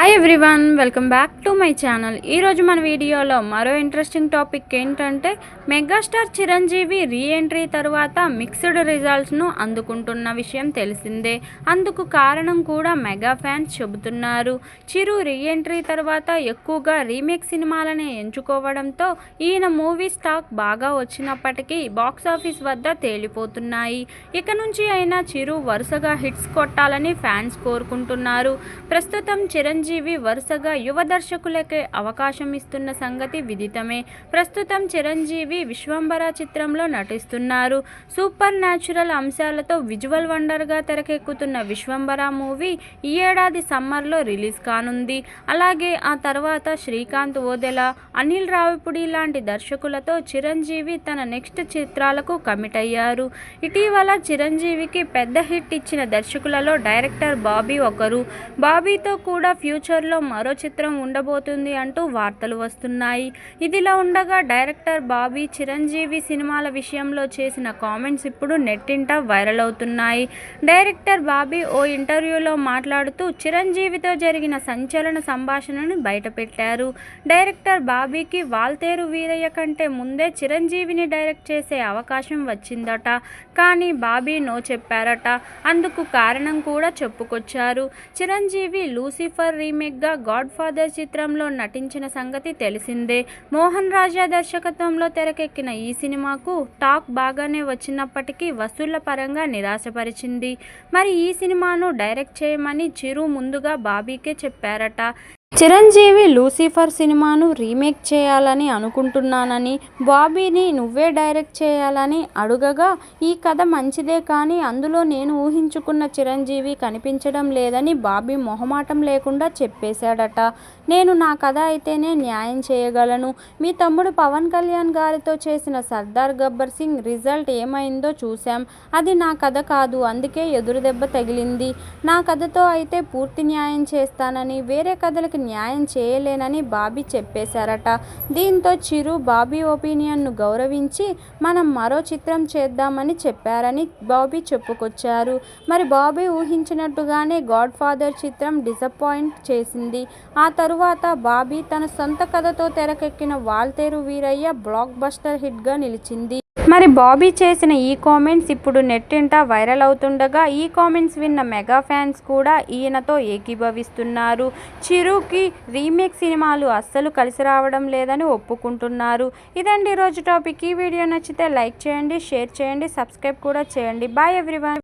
Hi everyone, welcome back to my channel. ఈరోజు మన వీడియోలో మరో ఇంట్రెస్టింగ్ టాపిక్ ఏంటంటే మెగాస్టార్ చిరంజీవి రీఎంట్రీ తర్వాత మిక్స్డ్ రిజల్ట్స్ను అందుకుంటున్న విషయం తెలిసిందే. అందుకు కారణం కూడా మెగా ఫ్యాన్స్ చెబుతున్నారు. చిరు రీఎంట్రీ తర్వాత ఎక్కువగా రీమేక్ సినిమాలనే ఎంచుకోవడంతో ఈయన మూవీ స్టాక్ బాగా వచ్చినప్పటికీ బాక్సాఫీస్ వద్ద తేలిపోతున్నాయి. ఇక నుంచి అయినా చిరు వరుసగా హిట్స్ కొట్టాలని ఫ్యాన్స్ కోరుకుంటున్నారు. ప్రస్తుతం చిరంజీవి వరుసగా యువ దర్శకులకే అవకాశం ఇస్తున్న సంగతి విదితమే. ప్రస్తుతం చిరంజీవి విశ్వంబర చిత్రంలో నటిస్తున్నారు. సూపర్ న్యాచురల్ అంశాలతో విజువల్ వండర్గా తెరకెక్కుతున్న విశ్వంబర మూవీ ఈ ఏడాది సమ్మర్లో రిలీజ్ కానుంది. అలాగే ఆ తర్వాత శ్రీకాంత్ ఓదెల, అనిల్ రావిపూడి లాంటి దర్శకులతో చిరంజీవి తన నెక్స్ట్ చిత్రాలకు కమిట్ అయ్యారు. ఇటీవల చిరంజీవికి పెద్ద హిట్ ఇచ్చిన దర్శకులలో డైరెక్టర్ బాబీ ఒకరు. బాబీతో కూడా ఫ్యూచర్లో మరో చిత్రం ఉండబోతుంది అంటూ వార్తలు వస్తున్నాయి. ఇదిలా ఉండగా డైరెక్టర్ బాబీ చిరంజీవి సినిమాల విషయంలో చేసిన కామెంట్స్ ఇప్పుడు నెట్టింట వైరల్ అవుతున్నాయి. డైరెక్టర్ బాబీ ఓ ఇంటర్వ్యూలో మాట్లాడుతూ చిరంజీవితో జరిగిన సంచలన సంభాషణను బయటపెట్టారు. డైరెక్టర్ బాబీకి వాల్తేరు వీరయ్య కంటే ముందే చిరంజీవిని డైరెక్ట్ చేసే అవకాశం వచ్చిందట. కానీ బాబీ నో చెప్పారట. అందుకు కారణం కూడా చెప్పుకొచ్చారు. చిరంజీవి లూసిఫర్ రీమేక్గా గాడ్ ఫాదర్ చిత్రంలో నటించిన సంగతి తెలిసిందే. మోహన్ రాజా దర్శకత్వంలో తెరకెక్కిన ఈ సినిమాకు టాక్ బాగానే వచ్చినప్పటికీ వసూళ్ల పరంగా నిరాశపరిచింది. మరి ఈ సినిమాను డైరెక్ట్ చేయమని చిరు ముందుగా బాబీకే చెప్పారట. చిరంజీవి లూసిఫర్ సినిమాను రీమేక్ చేయాలని అనుకుంటున్నానని బాబీని నువ్వే డైరెక్ట్ చేయాలని అడుగగా ఈ కథ మంచిదే కానీ అందులో నేను ఊహించుకున్న చిరంజీవి కనిపించడం లేదని బాబీ మొహమాటం లేకుండా చెప్పేశాడట. నేను నా కథ అయితేనే న్యాయం చేయగలను. మీ తమ్ముడు పవన్ కళ్యాణ్ గారితో చేసిన సర్దార్ గబ్బర్ సింగ్ రిజల్ట్ ఏమైందో చూశాం. అది నా కథ కాదు, అందుకే ఎదురుదెబ్బ తగిలింది. నా కథతో అయితే పూర్తి న్యాయం చేస్తానని, వేరే కథలకి న్యాయం చేయలేనని బాబీ చెప్పేశారట. దీంతో చిరు బాబీ ఒపీనియన్ను గౌరవించి మనం మరో చిత్రం చేద్దామని చెప్పారని బాబీ చెప్పుకొచ్చారు. మరి బాబీ ఊహించినట్టుగానే గాడ్ ఫాదర్ చిత్రం డిసప్పాయింట్ చేసింది. ఆ తరువాత బాబీ తన సొంత కథతో తెరకెక్కిన వాల్తేరు వీరయ్య బ్లాక్ బస్టర్ హిట్గా నిలిచింది. మరి బాబీ చేసిన ఈ కామెంట్స్ ఇప్పుడు నెట్టింట వైరల్ అవుతుండగా ఈ కామెంట్స్ విన్న మెగా ఫ్యాన్స్ కూడా ఈయనతో ఏకీభవిస్తున్నారు. చిరుకి రీమేక్ సినిమాలు అస్సలు కలిసి రావడం లేదని ఒప్పుకుంటున్నారు. ఇదండి ఈరోజు టాపిక్. ఈ వీడియో నచ్చితే లైక్ చేయండి, షేర్ చేయండి, సబ్స్క్రైబ్ కూడా చేయండి. Bye everyone.